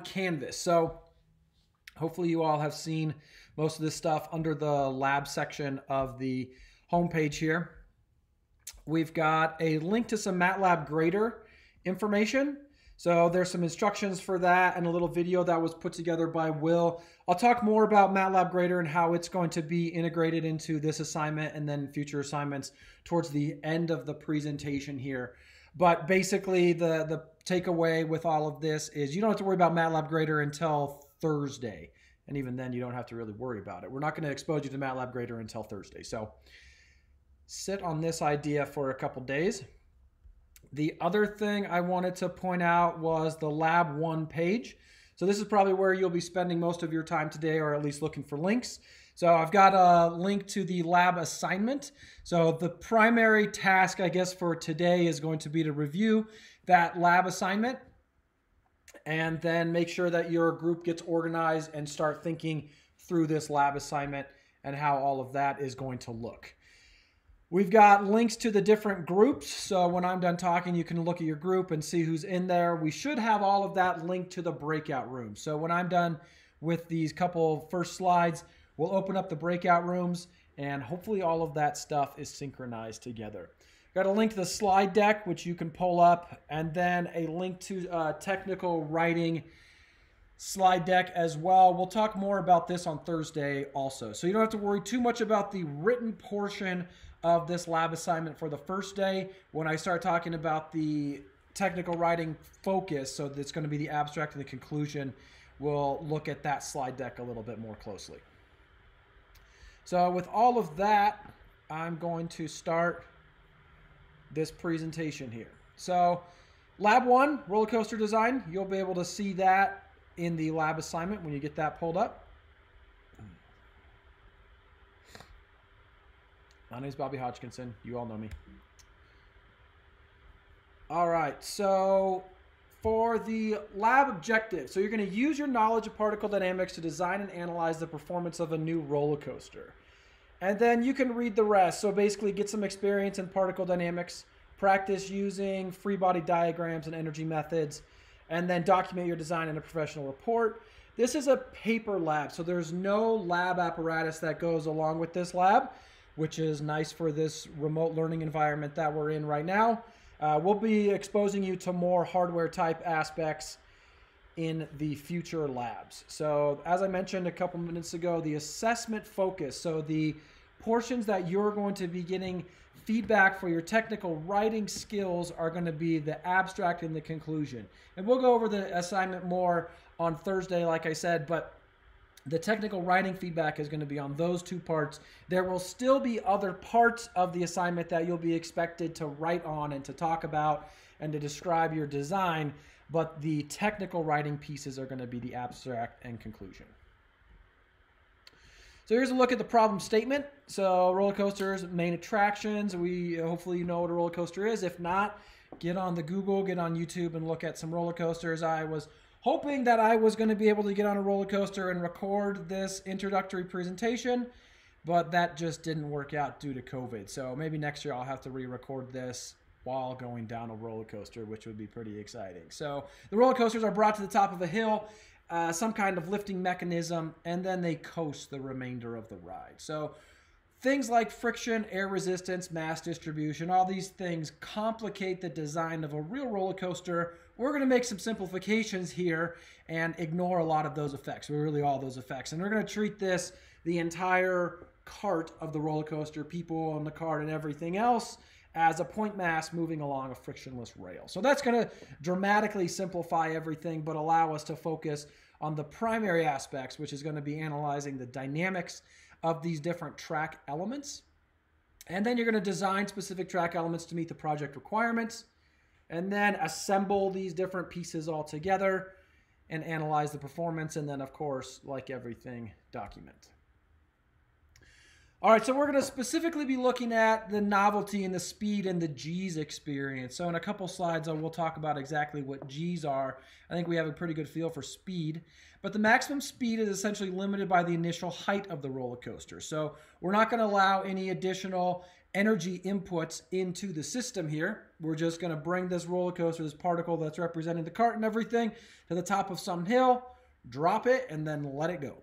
Canvas. So hopefully you all have seen most of this stuff under the lab section of the homepage here. We've got a link to some Matlab Grader information. So there's some instructions for that and a little video that was put together by Will. I'll talk more about Matlab Grader and how it's going to be integrated into this assignment and then future assignments towards the end of the presentation here. But basically the takeaway with all of this is you don't have to worry about Matlab Grader until Thursday. And even then you don't have to really worry about it. We're not going to expose you to Matlab Grader until Thursday. So sit on this idea for a couple days. The other thing I wanted to point out was the Lab 1 page. So this is probably where you'll be spending most of your time today, or at least looking for links. So I've got a link to the lab assignment. So the primary task, I guess, for today is going to be to review that lab assignment and then make sure that your group gets organized and start thinking through this lab assignment and how all of that is going to look. We've got links to the different groups. So when I'm done talking, you can look at your group and see who's in there. We should have all of that linked to the breakout room. So when I'm done with these couple first slides, we'll open up the breakout rooms and hopefully all of that stuff is synchronized together. Got a link to the slide deck, which you can pull up, and then a link to technical writing slide deck as well. We'll talk more about this on Thursday also. So you don't have to worry too much about the written portion of this lab assignment for the first day. When I start talking about the technical writing focus, so that's going to be the abstract and the conclusion, we'll look at that slide deck a little bit more closely. So with all of that, I'm going to start this presentation here. So lab 1, roller coaster design, you'll be able to see that in the lab assignment when you get that pulled up. My name is Bobby Hodgkinson. You all know me. All right, so for the lab objective, so you're going to use your knowledge of particle dynamics to design and analyze the performance of a new roller coaster. And then you can read the rest. So basically get some experience in particle dynamics, practice using free body diagrams and energy methods, and then document your design in a professional report. This is a paper lab, so there's no lab apparatus that goes along with this lab, which is nice for this remote learning environment that we're in right now. We'll be exposing you to more hardware type aspects in the future labs. So as I mentioned a couple minutes ago, the assessment focus, so the portions that you're going to be getting feedback for your technical writing skills are going to be the abstract and the conclusion. And we'll go over the assignment more on Thursday, like I said, but the technical writing feedback is going to be on those two parts. There will still be other parts of the assignment that you'll be expected to write on and to talk about and to describe your design, but the technical writing pieces are going to be the abstract and conclusion. So here's a look at the problem statement. So roller coasters, main attractions. Hopefully you know what a roller coaster is. If not, get on the Google, get on YouTube and look at some roller coasters. I was hoping that I was going to be able to get on a roller coaster and record this introductory presentation, but that just didn't work out due to COVID. So maybe next year I'll have to re-record this while going down a roller coaster, which would be pretty exciting. So the roller coasters are brought to the top of a hill, some kind of lifting mechanism, and then they coast the remainder of the ride. So things like friction, air resistance, mass distribution, all these things complicate the design of a real roller coaster. We're going to make some simplifications here and ignore a lot of those effects, really all those effects. And we're going to treat this, the entire cart of the roller coaster, people on the cart and everything else, as a point mass moving along a frictionless rail. So that's going to dramatically simplify everything, but allow us to focus on the primary aspects, which is going to be analyzing the dynamics of these different track elements. And then you're going to design specific track elements to meet the project requirements, and then assemble these different pieces all together and analyze the performance. And then, of course, like everything, document. All right, so we're going to specifically be looking at the novelty and the speed and the G's experience. So in a couple slides, we'll talk about exactly what G's are. I think we have a pretty good feel for speed. But the maximum speed is essentially limited by the initial height of the roller coaster. So we're not going to allow any additional energy inputs into the system here. We're just going to bring this roller coaster, this particle that's representing the cart and everything, to the top of some hill, drop it, and then let it go.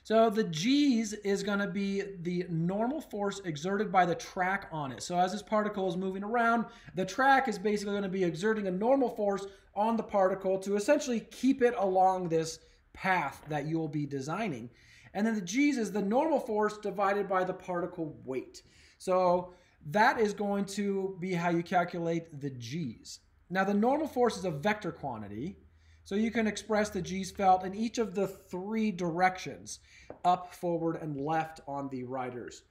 So the G's is going to be the normal force exerted by the track on it. So as this particle is moving around, the track is basically going to be exerting a normal force on the particle to essentially keep it along this path that you'll be designing. And then the G's is the normal force divided by the particle weight. So that is going to be how you calculate the G's. Now the normal force is a vector quantity. So you can express the G's felt in each of the 3 directions, up, forward, and left on the riders.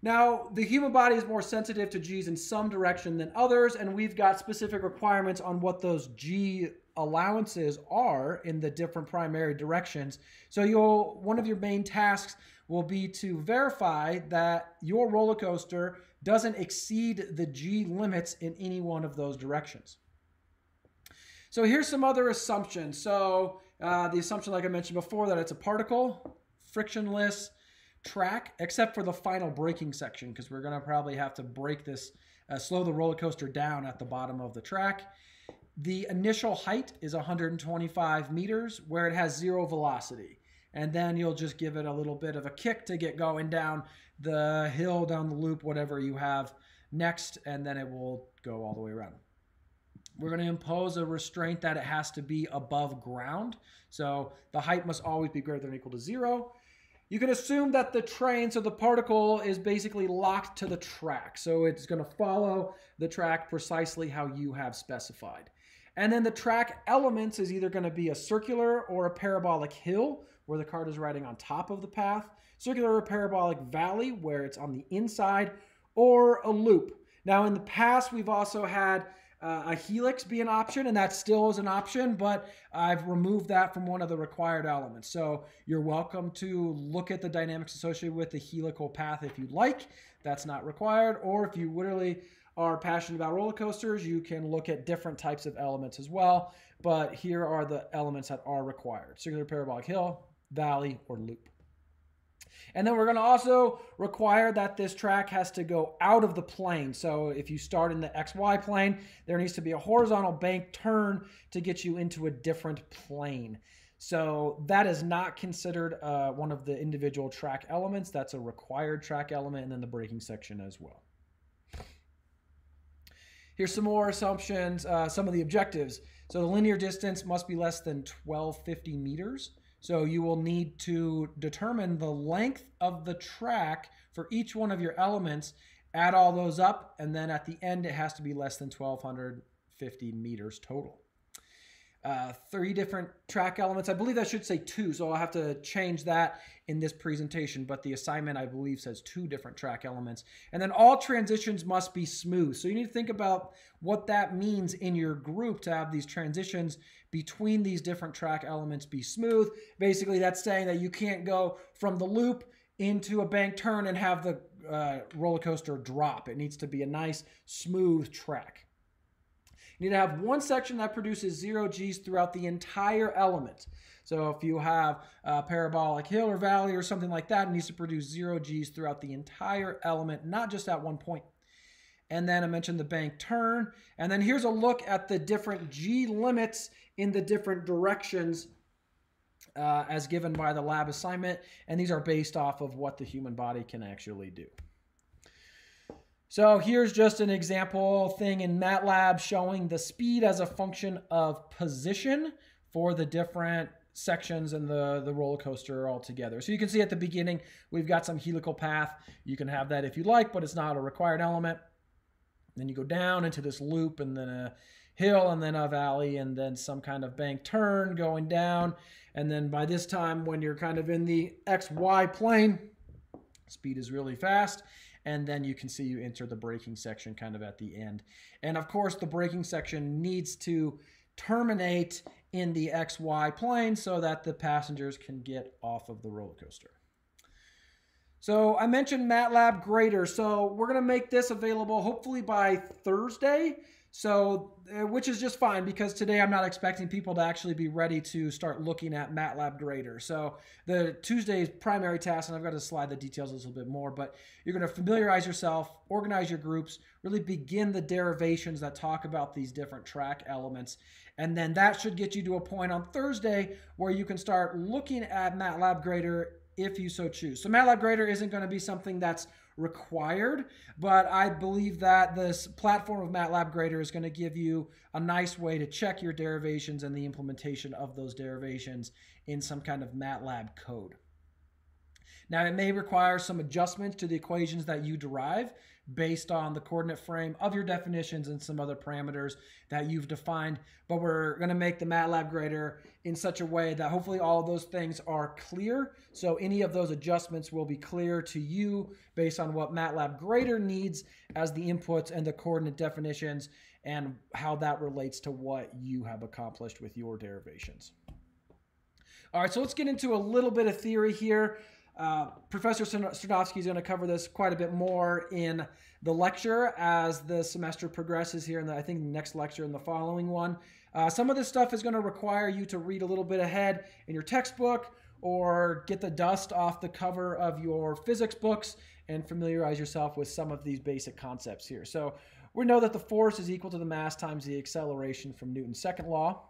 Now, the human body is more sensitive to G's in some direction than others, and we've got specific requirements on what those G allowances are in the different primary directions. So one of your main tasks will be to verify that your roller coaster doesn't exceed the G limits in any one of those directions. So here's some other assumptions. So the assumption, like I mentioned before, that it's a particle, frictionless track, except for the final braking section, because we're going to probably have to brake this, slow the roller coaster down at the bottom of the track. The initial height is 125 meters, where it has 0 velocity. And then you'll just give it a little bit of a kick to get going down the hill, down the loop, whatever you have next, and then it will go all the way around. We're going to impose a restraint that it has to be above ground. So the height must always be greater than or equal to 0. You can assume that the train, so the particle, is basically locked to the track. So it's going to follow the track precisely how you have specified. And then the track elements is either going to be a circular or a parabolic hill, where the cart is riding on top of the path, circular or parabolic valley, where it's on the inside, or a loop. Now in the past, we've also had a helix be an option, and that still is an option, but I've removed that from one of the required elements. So you're welcome to look at the dynamics associated with the helical path if you like. That's not required. Or if you literally are passionate about roller coasters, you can look at different types of elements as well. But here are the elements that are required: circular, parabolic hill, valley, or loop. And then we're going to also require that this track has to go out of the plane. So if you start in the XY plane, there needs to be a horizontal bank turn to get you into a different plane. So that is not considered one of the individual track elements. That's a required track element, and then the braking section as well. Here's some more assumptions, some of the objectives. So the linear distance must be less than 1250 meters. So you will need to determine the length of the track for each one of your elements, add all those up, and then at the end it has to be less than 1250 meters total. 3 different track elements. I believe that should say 2, so I'll have to change that in this presentation, but the assignment, I believe, says 2 different track elements. And then all transitions must be smooth. So you need to think about what that means in your group to have these transitions between these different track elements be smooth. Basically, that's saying that you can't go from the loop into a bank turn and have the roller coaster drop. It needs to be a nice, smooth track. You need to have one section that produces 0 G's throughout the entire element. So if you have a parabolic hill or valley or something like that, it needs to produce 0 G's throughout the entire element, not just at one point. And then I mentioned the bank turn. And then here's a look at the different G limits in the different directions as given by the lab assignment. And these are based off of what the human body can actually do. So here's just an example thing in Matlab showing the speed as a function of position for the different sections in the roller coaster all together. So you can see at the beginning, we've got some helical path. You can have that if you like, but it's not a required element. Then you go down into this loop, and then a hill, and then a valley, and then some kind of bank turn going down. And then by this time, when you're kind of in the XY plane, speed is really fast. And then you can see you enter the braking section kind of at the end. And of course, the braking section needs to terminate in the XY plane so that the passengers can get off of the roller coaster. So I mentioned Matlab Grader. So we're going to make this available hopefully by Thursday. which is just fine because today I'm not expecting people to actually be ready to start looking at Matlab Grader. So the Tuesday's primary task, and I've got to slide the details a little bit more, but you're going to familiarize yourself, organize your groups, really begin the derivations that talk about these different track elements. And then that should get you to a point on Thursday where you can start looking at Matlab Grader if you so choose. So Matlab Grader isn't going to be something that's required, but I believe that this platform of Matlab Grader is going to give you a nice way to check your derivations and the implementation of those derivations in some kind of MATLAB code. Now, it may require some adjustments to the equations that you derive based on the coordinate frame of your definitions and some other parameters that you've defined, but we're going to make the Matlab Grader in such a way that hopefully all of those things are clear. So any of those adjustments will be clear to you based on what Matlab Grader needs as the inputs and the coordinate definitions and how that relates to what you have accomplished with your derivations. All right, so let's get into a little bit of theory here. Professor Stradovsky is going to cover this quite a bit more in the lecture as the semester progresses here, and I think the next lecture and the following one. Some of this stuff is going to require you to read a little bit ahead in your textbook or get the dust off the cover of your physics books and familiarize yourself with some of these basic concepts here. So we know that the force is equal to the mass times the acceleration from Newton's second law.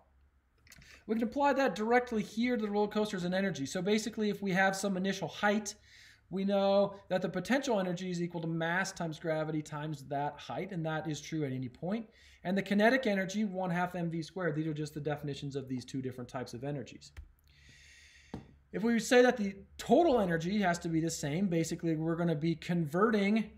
We can apply that directly here to the roller coasters and energy. So basically, if we have some initial height, we know that the potential energy is equal to mass times gravity times that height, and that is true at any point. And the kinetic energy, 1/2 mv squared. These are just the definitions of these two different types of energies. If we say that the total energy has to be the same, basically we're going to be converting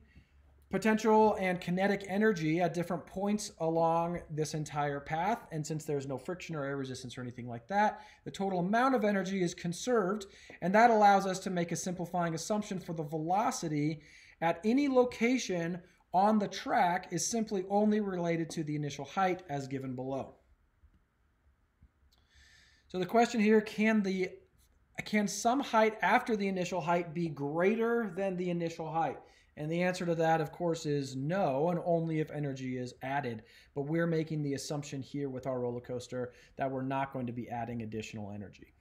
potential and kinetic energy at different points along this entire path. And since there's no friction or air resistance or anything like that, the total amount of energy is conserved. And that allows us to make a simplifying assumption for the velocity at any location on the track is simply only related to the initial height as given below. So the question here, can some height after the initial height be greater than the initial height? And the answer to that, of course, is no, and only if energy is added. But we're making the assumption here with our roller coaster that we're not going to be adding additional energy.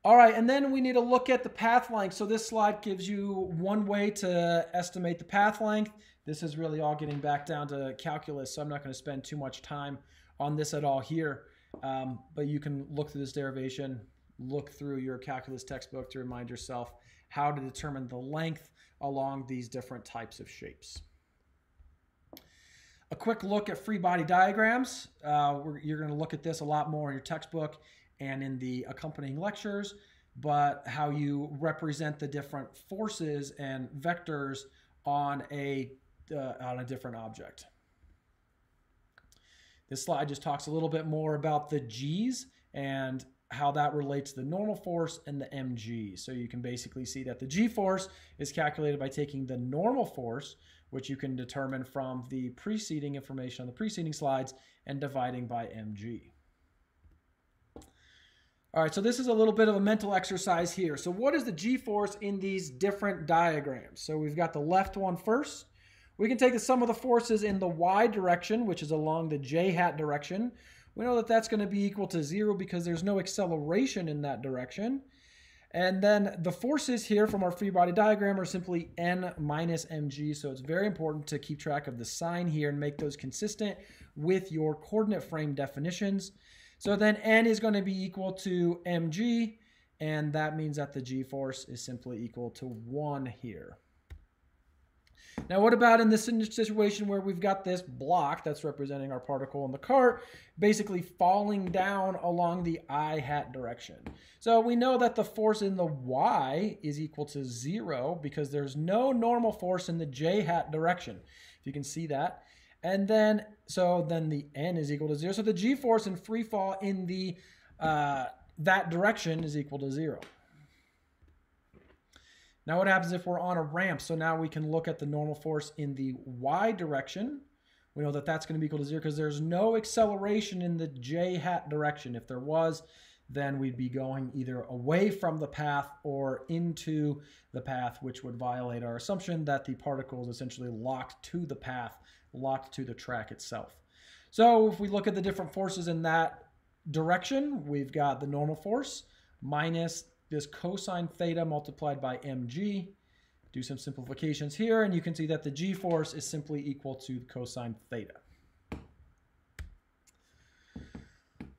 All right, and then we need to look at the path length. So this slide gives you one way to estimate the path length. This is really all getting back down to calculus, so I'm not going to spend too much time on this at all here. But you can look through this derivation, look through your calculus textbook to remind yourself how to determine the length along these different types of shapes. A quick look at free body diagrams. You're going to look at this a lot more in your textbook and in the accompanying lectures, but how you represent the different forces and vectors on a different object. This slide just talks a little bit more about the G's and how that relates to the normal force and the mg. So you can basically see that the g-force is calculated by taking the normal force, which you can determine from the preceding information on the preceding slides, and dividing by mg. All right, so this is a little bit of a mental exercise here. So what is the g-force in these different diagrams? So we've got the left one first. We can take the sum of the forces in the y direction, which is along the j-hat direction. We know that that's going to be equal to 0 because there's no acceleration in that direction. And then the forces here from our free body diagram are simply n minus mg. So it's very important to keep track of the sign here and make those consistent with your coordinate frame definitions. So then n is going to be equal to mg, and that means that the g-force is simply equal to 1 here. Now, what about in this situation where we've got this block that's representing our particle in the cart basically falling down along the I-hat direction? So we know that the force in the y is equal to 0 because there's no normal force in the j-hat direction, if you can see that. And then, so then the n is equal to 0. So the g-force in free fall in the that direction is equal to 0. Now what happens if we're on a ramp? So now we can look at the normal force in the y direction. We know that that's going to be equal to 0 because there's no acceleration in the j-hat direction. If there was, then we'd be going either away from the path or into the path, which would violate our assumption that the particle is essentially locked to the path locked to the track itself. So if we look at the different forces in that direction, we've got the normal force minus this cosine theta multiplied by mg. Do some simplifications here, and you can see that the g force is simply equal to cosine theta.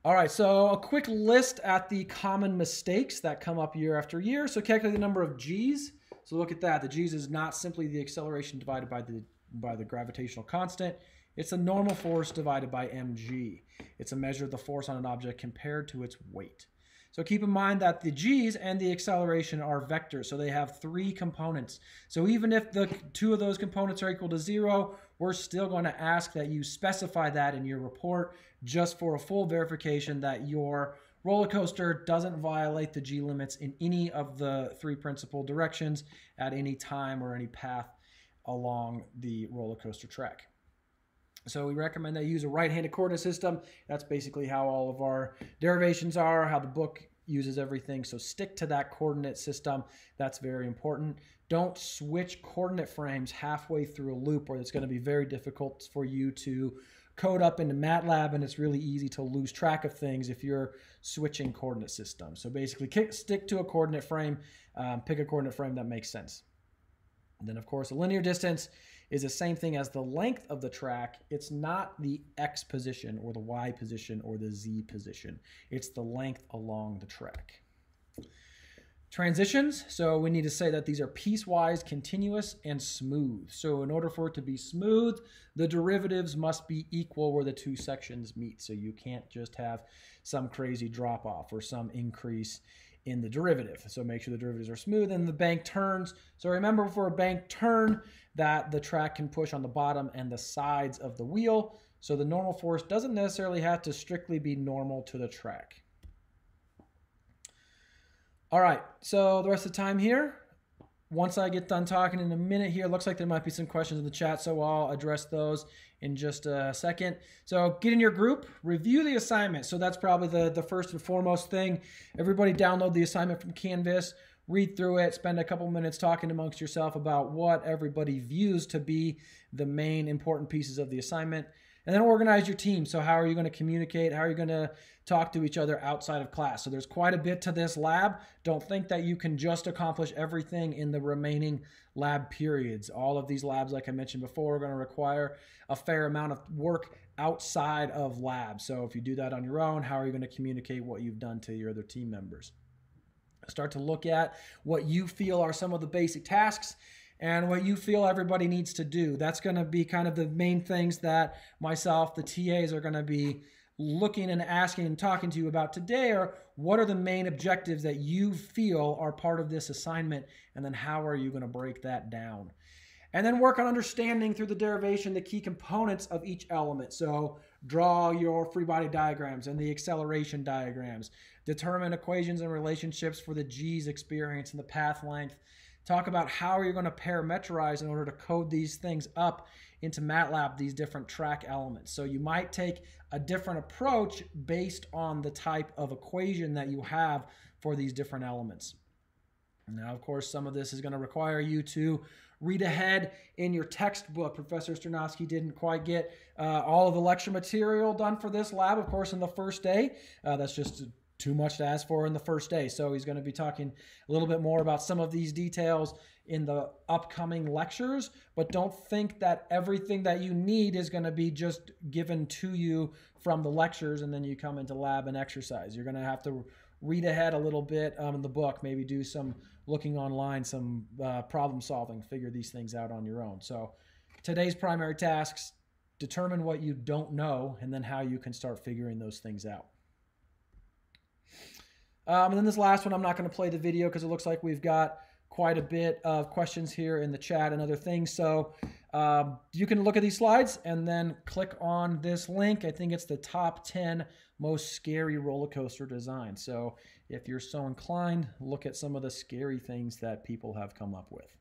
All right, so a quick list at the common mistakes that come up year after year. So calculate the number of g's. So look at that. The g's is not simply the acceleration divided by the gravitational constant. It's the normal force divided by mg. It's a measure of the force on an object compared to its weight. So keep in mind that the g's and the acceleration are vectors, so they have 3 components. So even if the 2 of those components are equal to 0, we're still going to ask that you specify that in your report just for a full verification that your roller coaster doesn't violate the g limits in any of the 3 principal directions at any time or any path along the roller coaster track. So we recommend that you use a right-handed coordinate system. That's basically how all of our derivations are, how the book uses everything. So stick to that coordinate system. That's very important. Don't switch coordinate frames halfway through a loop, or it's going to be very difficult for you to code up into Matlab, and it's really easy to lose track of things if you're switching coordinate systems. So basically stick to a coordinate frame, pick a coordinate frame that makes sense. And then of course a linear distance is the same thing as the length of the track. It's not the X position or the Y position or the Z position. It's the length along the track. Transitions, so we need to say that these are piecewise, continuous, and smooth. So in order for it to be smooth, the derivatives must be equal where the 2 sections meet. So you can't just have some crazy drop off or some increase in the derivative. So make sure the derivatives are smooth. And the bank turns. So remember, for a bank turn, that the track can push on the bottom and the sides of the wheel. So the normal force doesn't necessarily have to strictly be normal to the track. All right, so the rest of the time here, once I get done talking in a minute here, it looks like there might be some questions in the chat, so I'll address those in just a second. So get in your group, review the assignment. So that's probably the first and foremost thing. Everybody download the assignment from Canvas, read through it, spend a couple minutes talking amongst yourself about what everybody views to be the main important pieces of the assignment. And then organize your team. So how are you going to communicate? How are you going to talk to each other outside of class? So there's quite a bit to this lab. Don't think that you can just accomplish everything in the remaining lab periods. All of these labs, like I mentioned before, are going to require a fair amount of work outside of lab. So if you do that on your own, how are you going to communicate what you've done to your other team members? Start to look at what you feel are some of the basic tasks and what you feel everybody needs to do. That's going to be kind of the main things that myself, the TAs, are going to be looking and asking and talking to you about today. Are what are the main objectives that you feel are part of this assignment, and then how are you going to break that down? And then work on understanding through the derivation the key components of each element. So draw your free body diagrams and the acceleration diagrams. Determine equations and relationships for the G's experience and the path length. Talk about how you're going to parameterize in order to code these things up into MATLAB, these different track elements. So you might take a different approach based on the type of equation that you have for these different elements. Now, of course, some of this is going to require you to read ahead in your textbook. Professor Sternovsky didn't quite get all of the lecture material done for this lab, of course, in the first day. That's just too much to ask for in the first day. So he's going to be talking a little bit more about some of these details in the upcoming lectures, but don't think that everything that you need is going to be just given to you from the lectures and then you come into lab and exercise. You're going to have to read ahead a little bit in the book, maybe do some looking online, some problem solving, figure these things out on your own. So today's primary tasks, determine what you don't know and then how you can start figuring those things out. And then this last one, I'm not going to play the video because it looks like we've got quite a bit of questions here in the chat and other things. So you can look at these slides and then click on this link. I think it's the top 10 most scary roller coaster designs. So if you're so inclined, look at some of the scary things that people have come up with.